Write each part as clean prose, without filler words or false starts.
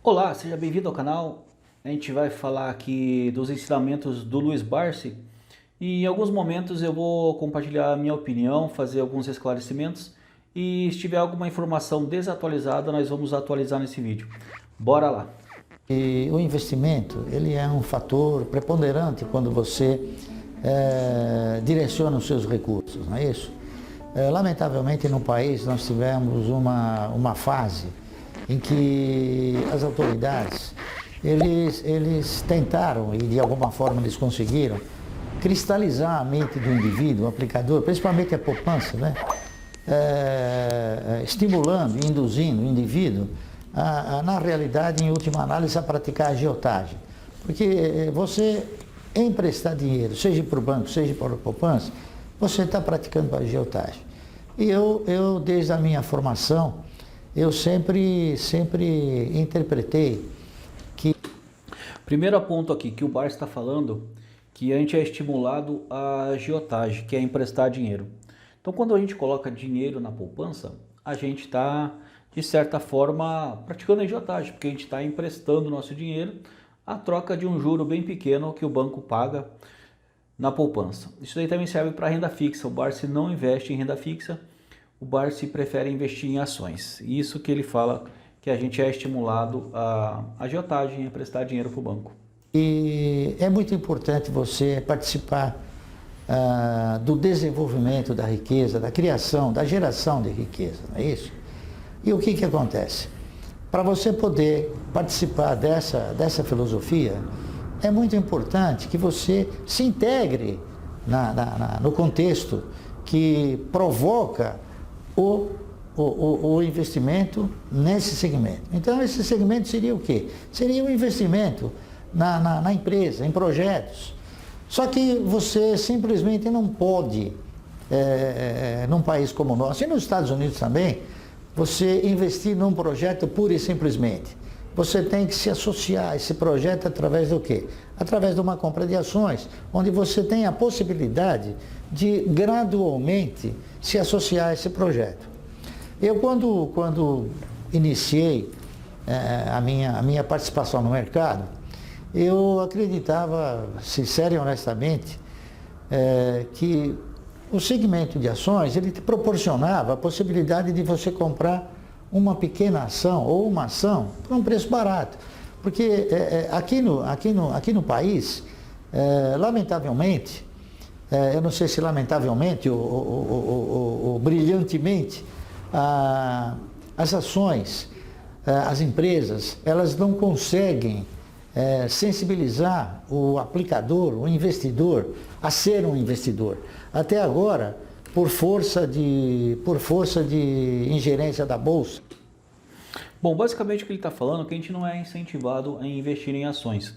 Olá, seja bem-vindo ao canal. A gente vai falar aqui dos ensinamentos do Luiz Barsi e em alguns momentos eu vou compartilhar a minha opinião, fazer alguns esclarecimentos e se tiver alguma informação desatualizada, nós vamos atualizar nesse vídeo. Bora lá! E o investimento, ele é um fator preponderante quando você direciona os seus recursos, não é isso? Lamentavelmente no país nós tivemos uma fase em que as autoridades, eles tentaram, e de alguma forma eles conseguiram, cristalizar a mente do indivíduo, o aplicador, principalmente a poupança, né? Estimulando e induzindo o indivíduo na realidade, em última análise, a praticar a agiotagem. Porque você emprestar dinheiro, seja para o banco, seja para a poupança, você está praticando a agiotagem. E eu, desde a minha formação, eu sempre interpretei que... Primeiro ponto aqui que o Barsi está falando, que a gente é estimulado a agiotagem, que é emprestar dinheiro. Então quando a gente coloca dinheiro na poupança, a gente está, de certa forma, praticando a agiotagem, porque a gente está emprestando o nosso dinheiro a troca de um juro bem pequeno que o banco paga na poupança. Isso daí também serve para renda fixa. O Barsi não investe em renda fixa, o Barsi prefere investir em ações. Isso que ele fala que a gente é estimulado a agiotagem, a prestar dinheiro para o banco. E é muito importante você participar do desenvolvimento da riqueza, da criação, da geração de riqueza, não é isso? E o que acontece? Para você poder participar dessa filosofia, é muito importante que você se integre no contexto que provoca o investimento nesse segmento. Então, esse segmento seria o quê? Seria um investimento na empresa, em projetos. Só que você simplesmente não pode, num país como o nosso, e nos Estados Unidos também, você investir num projeto pura e simplesmente. Você tem que se associar a esse projeto através do quê? Através de uma compra de ações, onde você tem a possibilidade de gradualmente se associar a esse projeto. Eu, quando iniciei a minha participação no mercado, eu acreditava, sincero e honestamente, que o segmento de ações, ele te proporcionava a possibilidade de você comprar uma pequena ação ou uma ação por um preço barato. Porque aqui no país, lamentavelmente, eu não sei se lamentavelmente ou brilhantemente, as ações, as empresas, elas não conseguem sensibilizar o aplicador, o investidor, a ser um investidor. Até agora, por força de ingerência da Bolsa. Bom, basicamente o que ele está falando é que a gente não é incentivado a investir em ações.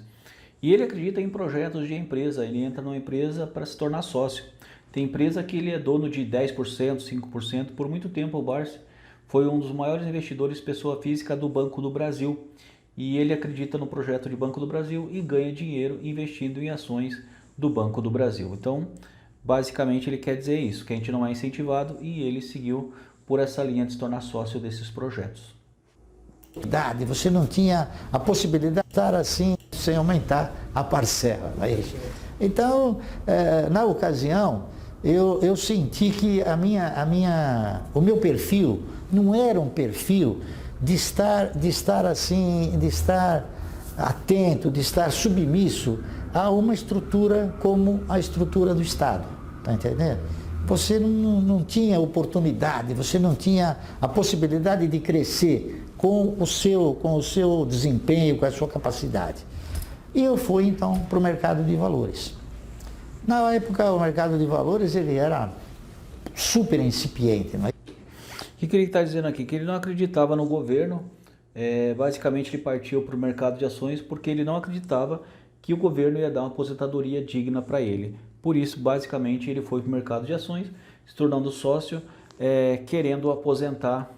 E ele acredita em projetos de empresa, ele entra numa empresa para se tornar sócio. Tem empresa que ele é dono de 10%, 5%, por muito tempo o Barsi foi um dos maiores investidores pessoa física do Banco do Brasil. E ele acredita no projeto de Banco do Brasil e ganha dinheiro investindo em ações do Banco do Brasil. Então, basicamente ele quer dizer isso, que a gente não é incentivado e ele seguiu por essa linha de se tornar sócio desses projetos. Você não tinha a possibilidade de estar assim sem aumentar a parcela. Não é isso? Então, na ocasião, eu senti que o meu perfil não era um perfil de estar atento, de estar submisso a uma estrutura como a estrutura do Estado, tá entendendo? Você não tinha oportunidade, você não tinha a possibilidade de crescer com o seu desempenho, com a sua capacidade. E eu fui então para o mercado de valores. Na época o mercado de valores ele era super incipiente, não é? O que ele está dizendo aqui? Que ele não acreditava no governo, basicamente ele partiu para o mercado de ações porque ele não acreditava que o governo ia dar uma aposentadoria digna para ele. Por isso, basicamente, ele foi para o mercado de ações, se tornando sócio, querendo aposentar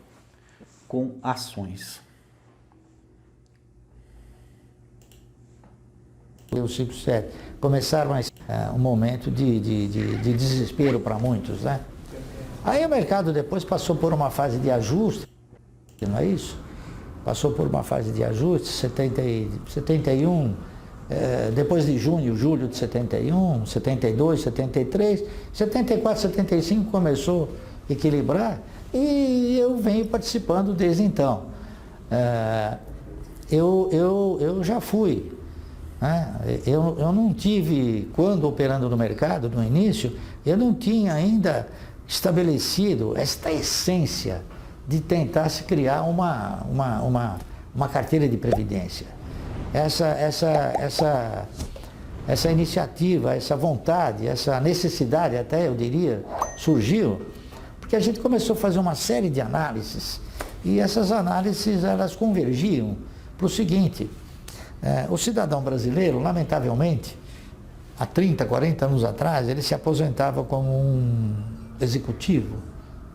com ações. O 5-7 começaram um momento de desespero para muitos, né? Aí o mercado depois passou por uma fase de ajuste, não é isso? passou por uma fase de ajuste, 71, depois de julho de 71, 72, 73, 74, 75 começou a equilibrar e eu venho participando desde então. Eu já fui, né? Eu não tive, quando operando no mercado, no início, eu não tinha ainda estabelecido esta essência de tentar se criar uma carteira de previdência. Essa iniciativa, essa vontade, essa necessidade até, eu diria, surgiu porque a gente começou a fazer uma série de análises e essas análises elas convergiam para o seguinte: o cidadão brasileiro, lamentavelmente, há 30, 40 anos atrás, ele se aposentava como um executivo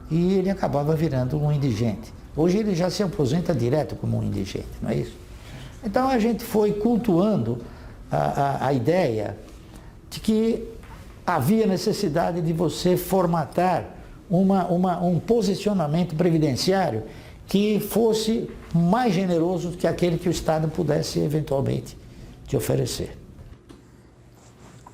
e ele acabava virando um indigente. Hoje ele já se aposenta direto como um indigente, não é isso? Então a gente foi cultuando a ideia de que havia necessidade de você formatar um posicionamento previdenciário que fosse mais generoso do que aquele que o Estado pudesse eventualmente te oferecer.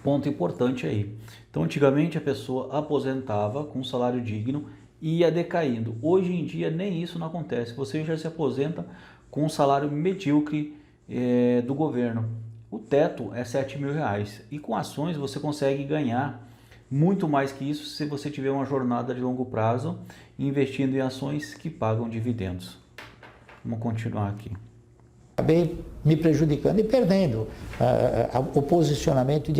Ponto importante aí. Então, antigamente a pessoa aposentava com um salário digno e ia decaindo. Hoje em dia nem isso não acontece. Você já se aposenta com um salário medíocre do governo. O teto é R$7.000 e com ações você consegue ganhar muito mais que isso se você tiver uma jornada de longo prazo investindo em ações que pagam dividendos. Vamos continuar aqui. Acabei me prejudicando e perdendo o posicionamento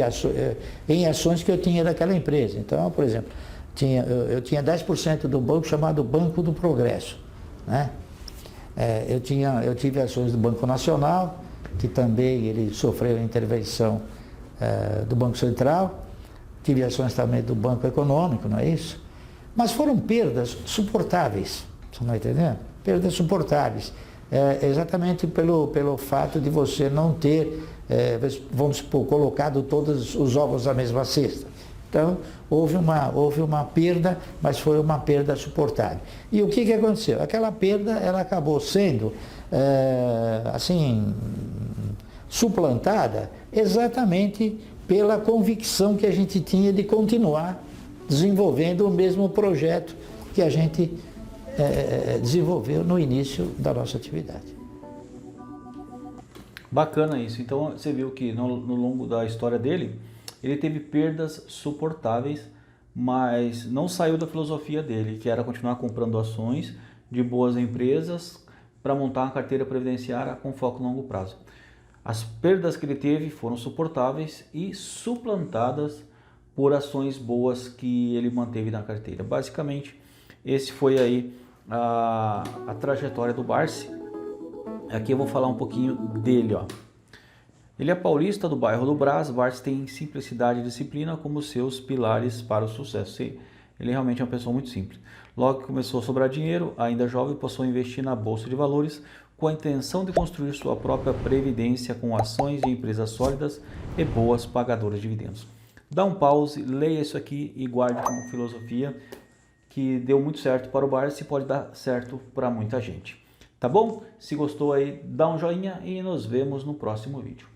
em ações que eu tinha daquela empresa. Então, por exemplo, eu tinha 10% do banco chamado Banco do Progresso, né? Eu tive ações do Banco Nacional, que também ele sofreu a intervenção do Banco Central. Tive ações também do Banco Econômico, não é isso? Mas foram perdas suportáveis, você não está entendendo? Perdas suportáveis, exatamente pelo fato de você não ter, vamos supor, colocado todos os ovos na mesma cesta. Então, houve uma perda, mas foi uma perda suportável. E o que aconteceu? Aquela perda, ela acabou sendo, suplantada exatamente pela convicção que a gente tinha de continuar desenvolvendo o mesmo projeto que a gente desenvolveu no início da nossa atividade. Bacana isso. Então você viu que no longo da história dele, ele teve perdas suportáveis, mas não saiu da filosofia dele, que era continuar comprando ações de boas empresas para montar uma carteira previdenciária com foco no longo prazo. As perdas que ele teve foram suportáveis e suplantadas por ações boas que ele manteve na carteira. Basicamente, esse foi aí a trajetória do Barsi. Aqui eu vou falar um pouquinho dele, ó. Ele é paulista do bairro do Brás. Barsi tem simplicidade e disciplina como seus pilares para o sucesso. Ele realmente é uma pessoa muito simples. Logo que começou a sobrar dinheiro, ainda jovem, passou a investir na Bolsa de Valores com a intenção de construir sua própria previdência com ações de empresas sólidas e boas pagadoras de dividendos. Dá um pause, leia isso aqui e guarde como filosofia, que deu muito certo para o Barsi e pode dar certo para muita gente. Tá bom? Se gostou aí, dá um joinha e nos vemos no próximo vídeo.